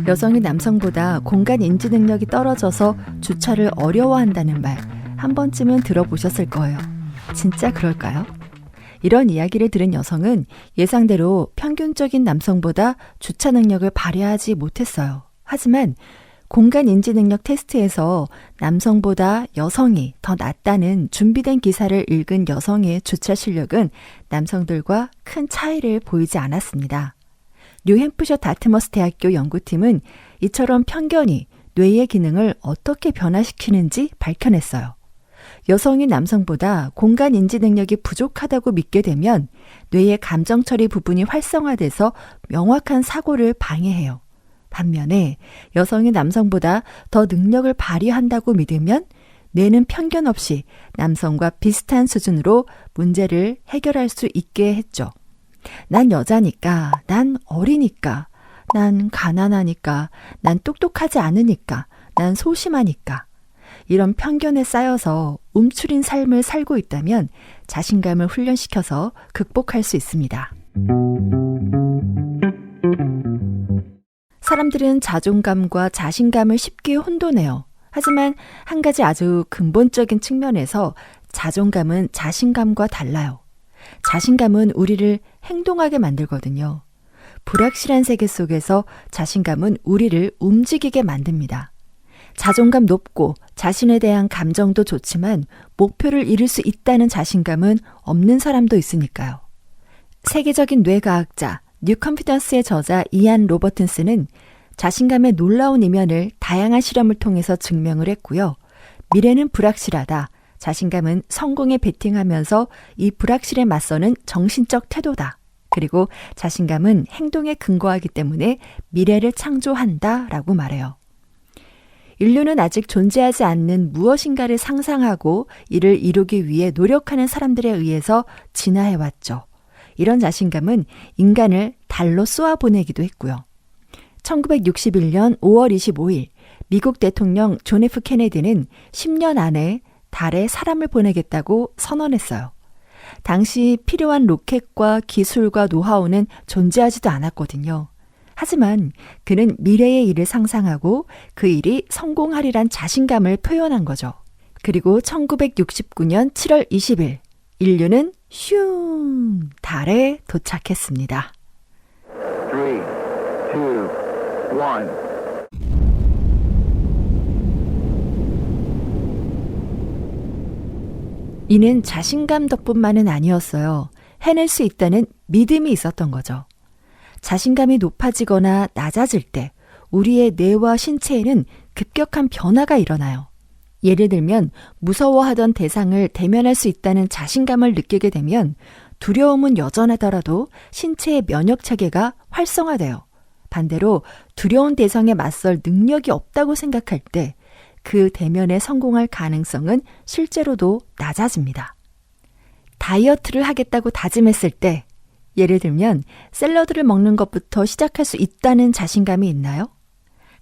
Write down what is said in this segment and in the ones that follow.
여성이 남성보다 공간 인지 능력이 떨어져서 주차를 어려워한다는 말 한 번쯤은 들어보셨을 거예요. 진짜 그럴까요? 이런 이야기를 들은 여성은 예상대로 평균적인 남성보다 주차 능력을 발휘하지 못했어요. 하지만 공간 인지 능력 테스트에서 남성보다 여성이 더 낫다는 준비된 기사를 읽은 여성의 주차 실력은 남성들과 큰 차이를 보이지 않았습니다. 뉴햄프셔 다트머스 대학교 연구팀은 이처럼 편견이 뇌의 기능을 어떻게 변화시키는지 밝혀냈어요. 여성이 남성보다 공간 인지 능력이 부족하다고 믿게 되면 뇌의 감정 처리 부분이 활성화돼서 명확한 사고를 방해해요. 반면에 여성이 남성보다 더 능력을 발휘한다고 믿으면 뇌는 편견 없이 남성과 비슷한 수준으로 문제를 해결할 수 있게 했죠. 난 여자니까, 난 어리니까, 난 가난하니까, 난 똑똑하지 않으니까, 난 소심하니까. 이런 편견에 쌓여서 움츠린 삶을 살고 있다면 자신감을 훈련시켜서 극복할 수 있습니다. 사람들은 자존감과 자신감을 쉽게 혼돈해요. 하지만 한 가지 아주 근본적인 측면에서 자존감은 자신감과 달라요. 자신감은 우리를 행동하게 만들거든요. 불확실한 세계 속에서 자신감은 우리를 움직이게 만듭니다. 자존감 높고 자신에 대한 감정도 좋지만 목표를 이룰 수 있다는 자신감은 없는 사람도 있으니까요. 세계적인 뇌과학자 뉴컨피던스의 저자 이안 로버튼스는 자신감의 놀라운 이면을 다양한 실험을 통해서 증명을 했고요. 미래는 불확실하다. 자신감은 성공에 베팅하면서 이 불확실에 맞서는 정신적 태도다. 그리고 자신감은 행동에 근거하기 때문에 미래를 창조한다 라고 말해요. 인류는 아직 존재하지 않는 무엇인가를 상상하고 이를 이루기 위해 노력하는 사람들에 의해서 진화해왔죠. 이런 자신감은 인간을 달로 쏘아보내기도 했고요. 1961년 5월 25일 미국 대통령 존 F 케네디는 10년 안에 달에 사람을 보내겠다고 선언했어요. 당시 필요한 로켓과 기술과 노하우는 존재하지도 않았거든요. 하지만 그는 미래의 일을 상상하고 그 일이 성공하리란 자신감을 표현한 거죠. 그리고 1969년 7월 20일 인류는 슝 달에 도착했습니다. 3, 2, 1. 이는 자신감 덕분만은 아니었어요. 해낼 수 있다는 믿음이 있었던 거죠. 자신감이 높아지거나 낮아질 때 우리의 뇌와 신체에는 급격한 변화가 일어나요. 예를 들면 무서워하던 대상을 대면할 수 있다는 자신감을 느끼게 되면 두려움은 여전하더라도 신체의 면역 체계가 활성화돼요. 반대로 두려운 대상에 맞설 능력이 없다고 생각할 때 그 대면에 성공할 가능성은 실제로도 낮아집니다. 다이어트를 하겠다고 다짐했을 때 예를 들면 샐러드를 먹는 것부터 시작할 수 있다는 자신감이 있나요?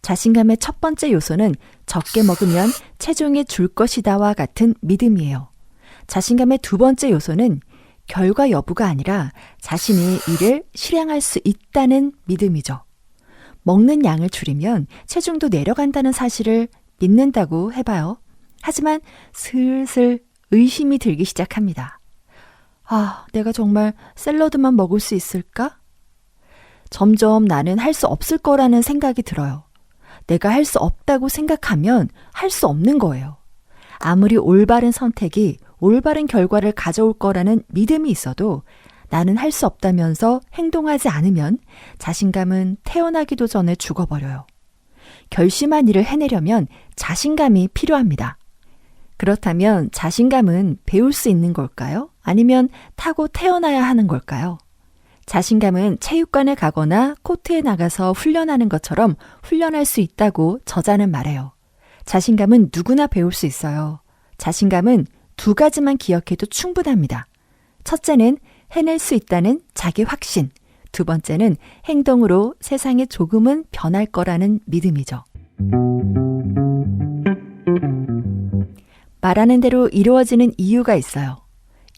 자신감의 첫 번째 요소는 적게 먹으면 체중이 줄 것이다와 같은 믿음이에요. 자신감의 두 번째 요소는 결과 여부가 아니라 자신이 이를 실행할 수 있다는 믿음이죠. 먹는 양을 줄이면 체중도 내려간다는 사실을 믿는다고 해봐요. 하지만 슬슬 의심이 들기 시작합니다. 아, 내가 정말 샐러드만 먹을 수 있을까? 점점 나는 할 수 없을 거라는 생각이 들어요. 내가 할 수 없다고 생각하면 할 수 없는 거예요. 아무리 올바른 선택이 올바른 결과를 가져올 거라는 믿음이 있어도 나는 할 수 없다면서 행동하지 않으면 자신감은 태어나기도 전에 죽어버려요. 결심한 일을 해내려면 자신감이 필요합니다. 그렇다면 자신감은 배울 수 있는 걸까요? 아니면 타고 태어나야 하는 걸까요? 자신감은 체육관에 가거나 코트에 나가서 훈련하는 것처럼 훈련할 수 있다고 저자는 말해요. 자신감은 누구나 배울 수 있어요. 자신감은 두 가지만 기억해도 충분합니다. 첫째는 해낼 수 있다는 자기 확신. 두 번째는 행동으로 세상이 조금은 변할 거라는 믿음이죠. 말하는 대로 이루어지는 이유가 있어요.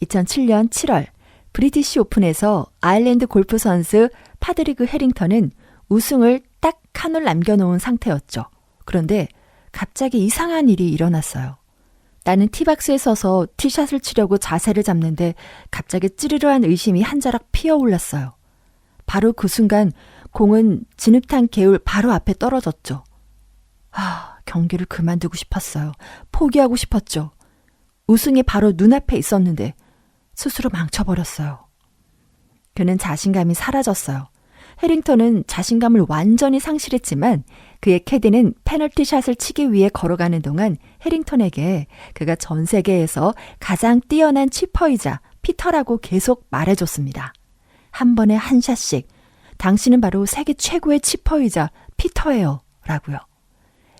2007년 7월 브리티시 오픈에서 아일랜드 골프 선수 파드리그 해링턴은 우승을 딱 한 올 남겨놓은 상태였죠. 그런데 갑자기 이상한 일이 일어났어요. 나는 티박스에 서서 티샷을 치려고 자세를 잡는데 갑자기 찌르르한 의심이 한 자락 피어올랐어요. 바로 그 순간 공은 진흙탕 개울 바로 앞에 떨어졌죠. 경기를 그만두고 싶었어요. 포기하고 싶었죠. 우승이 바로 눈앞에 있었는데 스스로 망쳐버렸어요. 그는 자신감이 사라졌어요. 해링턴은 자신감을 완전히 상실했지만 그의 캐디는 페널티샷을 치기 위해 걸어가는 동안 해링턴에게 그가 전 세계에서 가장 뛰어난 치퍼이자 피터라고 계속 말해줬습니다. 한 번에 한 샷씩 당신은 바로 세계 최고의 치퍼이자 피터예요 라고요.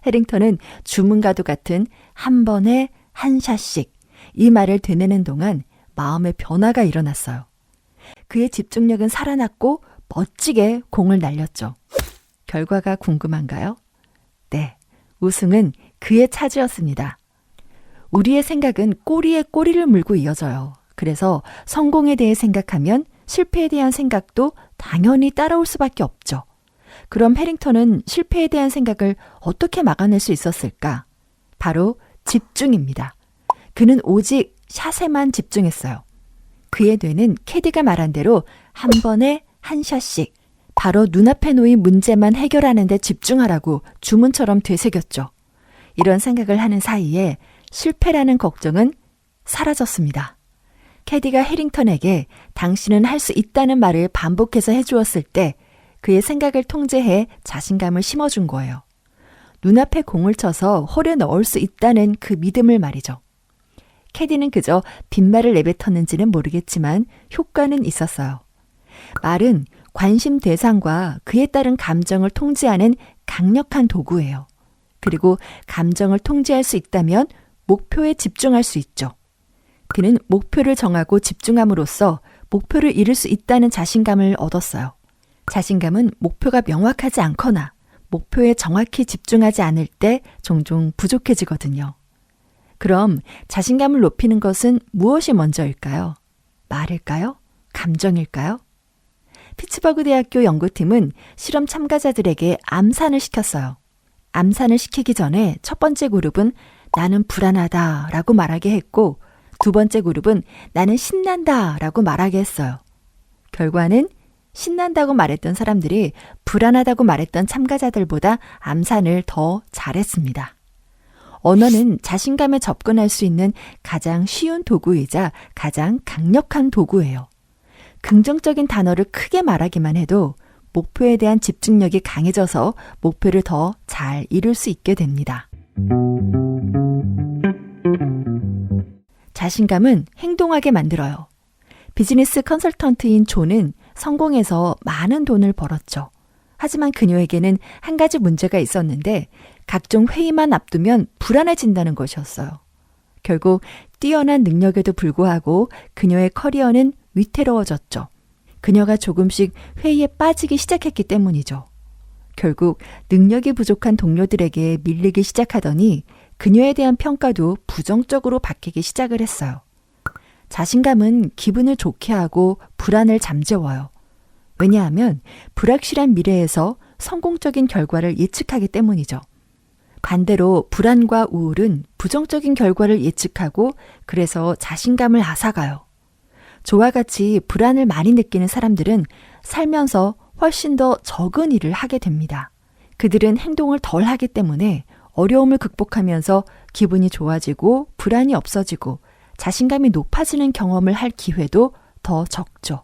해링턴은 주문과도 같은 한 번에 한 샷씩 이 말을 되뇌는 동안 마음의 변화가 일어났어요. 그의 집중력은 살아났고 멋지게 공을 날렸죠. 결과가 궁금한가요? 네, 우승은 그의 차지였습니다. 우리의 생각은 꼬리에 꼬리를 물고 이어져요. 그래서 성공에 대해 생각하면 실패에 대한 생각도 당연히 따라올 수밖에 없죠. 그럼 해링턴은 실패에 대한 생각을 어떻게 막아낼 수 있었을까? 바로 집중입니다. 그는 오직 샷에만 집중했어요. 그의 뇌는 캐디가 말한 대로 한 번에 한 샷씩 바로 눈앞에 놓인 문제만 해결하는 데 집중하라고 주문처럼 되새겼죠. 이런 생각을 하는 사이에 실패라는 걱정은 사라졌습니다. 캐디가 해링턴에게 당신은 할 수 있다는 말을 반복해서 해주었을 때 그의 생각을 통제해 자신감을 심어준 거예요. 눈앞에 공을 쳐서 홀에 넣을 수 있다는 그 믿음을 말이죠. 캐디는 그저 빈말을 내뱉었는지는 모르겠지만 효과는 있었어요. 말은 관심 대상과 그에 따른 감정을 통제하는 강력한 도구예요. 그리고 감정을 통제할 수 있다면 목표에 집중할 수 있죠. 그는 목표를 정하고 집중함으로써 목표를 이룰 수 있다는 자신감을 얻었어요. 자신감은 목표가 명확하지 않거나 목표에 정확히 집중하지 않을 때 종종 부족해지거든요. 그럼 자신감을 높이는 것은 무엇이 먼저일까요? 말일까요? 감정일까요? 피츠버그 대학교 연구팀은 실험 참가자들에게 암산을 시켰어요. 암산을 시키기 전에 첫 번째 그룹은 나는 불안하다 라고 말하게 했고 두 번째 그룹은 나는 신난다 라고 말하게 했어요. 결과는 신난다고 말했던 사람들이 불안하다고 말했던 참가자들보다 암산을 더 잘했습니다. 언어는 자신감에 접근할 수 있는 가장 쉬운 도구이자 가장 강력한 도구예요. 긍정적인 단어를 크게 말하기만 해도 목표에 대한 집중력이 강해져서 목표를 더 잘 이룰 수 있게 됩니다. 자신감은 행동하게 만들어요. 비즈니스 컨설턴트인 존은 성공해서 많은 돈을 벌었죠. 하지만 그녀에게는 한 가지 문제가 있었는데 각종 회의만 앞두면 불안해진다는 것이었어요. 결국 뛰어난 능력에도 불구하고 그녀의 커리어는 위태로워졌죠. 그녀가 조금씩 회의에 빠지기 시작했기 때문이죠. 결국 능력이 부족한 동료들에게 밀리기 시작하더니 그녀에 대한 평가도 부정적으로 바뀌기 시작을 했어요. 자신감은 기분을 좋게 하고 불안을 잠재워요. 왜냐하면 불확실한 미래에서 성공적인 결과를 예측하기 때문이죠. 반대로 불안과 우울은 부정적인 결과를 예측하고 그래서 자신감을 앗아가요. 저와 같이 불안을 많이 느끼는 사람들은 살면서 훨씬 더 적은 일을 하게 됩니다. 그들은 행동을 덜 하기 때문에 어려움을 극복하면서 기분이 좋아지고 불안이 없어지고 자신감이 높아지는 경험을 할 기회도 더 적죠.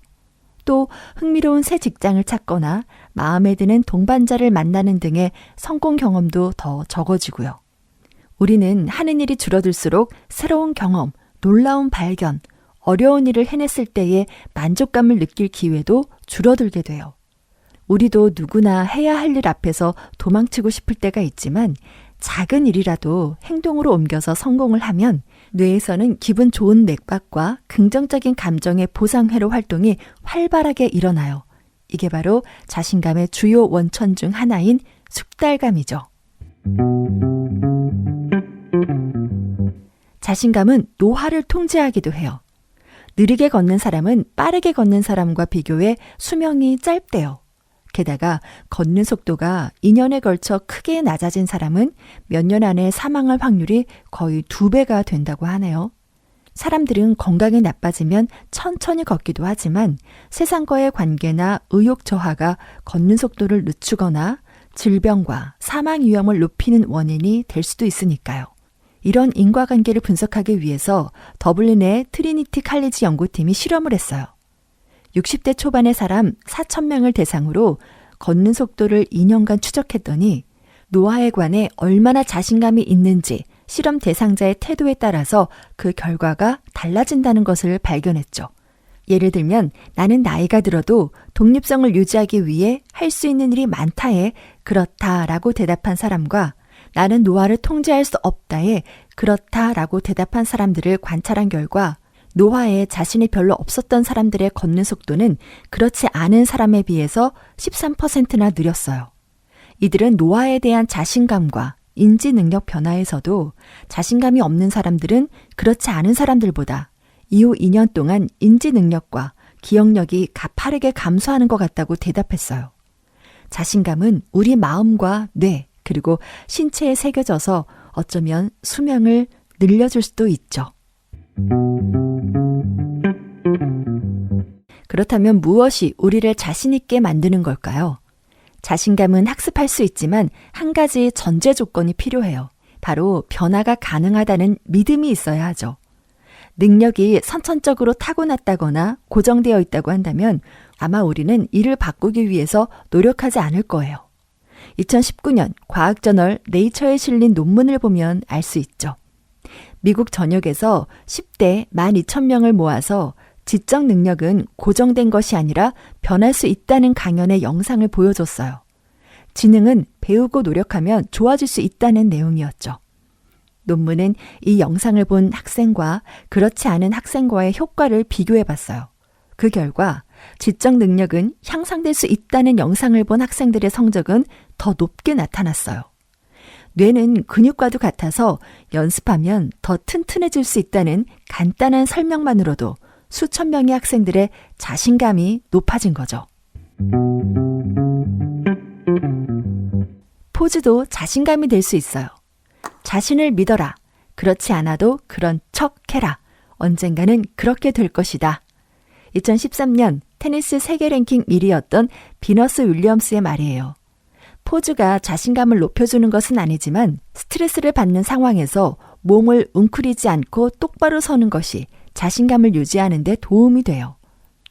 또 흥미로운 새 직장을 찾거나 마음에 드는 동반자를 만나는 등의 성공 경험도 더 적어지고요. 우리는 하는 일이 줄어들수록 새로운 경험, 놀라운 발견, 어려운 일을 해냈을 때의 만족감을 느낄 기회도 줄어들게 돼요. 우리도 누구나 해야 할 일 앞에서 도망치고 싶을 때가 있지만 작은 일이라도 행동으로 옮겨서 성공을 하면 뇌에서는 기분 좋은 맥박과 긍정적인 감정의 보상회로 활동이 활발하게 일어나요. 이게 바로 자신감의 주요 원천 중 하나인 숙달감이죠. 자신감은 노화를 통제하기도 해요. 느리게 걷는 사람은 빠르게 걷는 사람과 비교해 수명이 짧대요. 게다가 걷는 속도가 2년에 걸쳐 크게 낮아진 사람은 몇 년 안에 사망할 확률이 거의 2배가 된다고 하네요. 사람들은 건강이 나빠지면 천천히 걷기도 하지만 세상과의 관계나 의욕 저하가 걷는 속도를 늦추거나 질병과 사망 위험을 높이는 원인이 될 수도 있으니까요. 이런 인과관계를 분석하기 위해서 더블린의 트리니티 칼리지 연구팀이 실험을 했어요. 60대 초반의 사람 4,000명을 대상으로 걷는 속도를 2년간 추적했더니 노화에 관해 얼마나 자신감이 있는지 실험 대상자의 태도에 따라서 그 결과가 달라진다는 것을 발견했죠. 예를 들면 나는 나이가 들어도 독립성을 유지하기 위해 할 수 있는 일이 많다에 그렇다라고 대답한 사람과 나는 노화를 통제할 수 없다에 그렇다라고 대답한 사람들을 관찰한 결과 노화에 자신이 별로 없었던 사람들의 걷는 속도는 그렇지 않은 사람에 비해서 13%나 느렸어요. 이들은 노화에 대한 자신감과 인지 능력 변화에서도 자신감이 없는 사람들은 그렇지 않은 사람들보다 이후 2년 동안 인지 능력과 기억력이 가파르게 감소하는 것 같다고 대답했어요. 자신감은 우리 마음과 뇌 그리고 신체에 새겨져서 어쩌면 수명을 늘려줄 수도 있죠. 그렇다면 무엇이 우리를 자신 있게 만드는 걸까요? 자신감은 학습할 수 있지만 한 가지 전제 조건이 필요해요. 바로 변화가 가능하다는 믿음이 있어야 하죠. 능력이 선천적으로 타고났다거나 고정되어 있다고 한다면 아마 우리는 이를 바꾸기 위해서 노력하지 않을 거예요. 2019년 과학저널 네이처에 실린 논문을 보면 알 수 있죠. 미국 전역에서 10대 12,000명을 모아서 지적 능력은 고정된 것이 아니라 변할 수 있다는 강연의 영상을 보여줬어요. 지능은 배우고 노력하면 좋아질 수 있다는 내용이었죠. 논문은 이 영상을 본 학생과 그렇지 않은 학생과의 효과를 비교해봤어요. 그 결과 지적 능력은 향상될 수 있다는 영상을 본 학생들의 성적은 더 높게 나타났어요. 뇌는 근육과도 같아서 연습하면 더 튼튼해질 수 있다는 간단한 설명만으로도 수천 명의 학생들의 자신감이 높아진 거죠. 포즈도 자신감이 될 수 있어요. 자신을 믿어라. 그렇지 않아도 그런 척 해라. 언젠가는 그렇게 될 것이다. 2013년 테니스 세계 랭킹 1위였던 비너스 윌리엄스의 말이에요. 포즈가 자신감을 높여주는 것은 아니지만 스트레스를 받는 상황에서 몸을 웅크리지 않고 똑바로 서는 것이 자신감을 유지하는 데 도움이 돼요.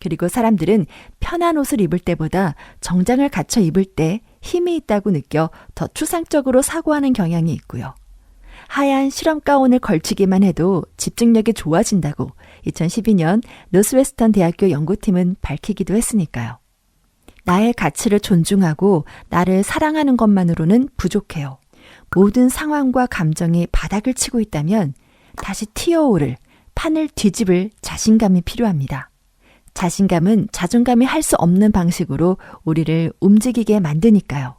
그리고 사람들은 편한 옷을 입을 때보다 정장을 갖춰 입을 때 힘이 있다고 느껴 더 추상적으로 사고하는 경향이 있고요. 하얀 실험 가운을 걸치기만 해도 집중력이 좋아진다고 2012년 노스웨스턴 대학교 연구팀은 밝히기도 했으니까요. 나의 가치를 존중하고 나를 사랑하는 것만으로는 부족해요. 모든 상황과 감정이 바닥을 치고 있다면 다시 튀어오를, 판을 뒤집을 자신감이 필요합니다. 자신감은 자존감이 할 수 없는 방식으로 우리를 움직이게 만드니까요.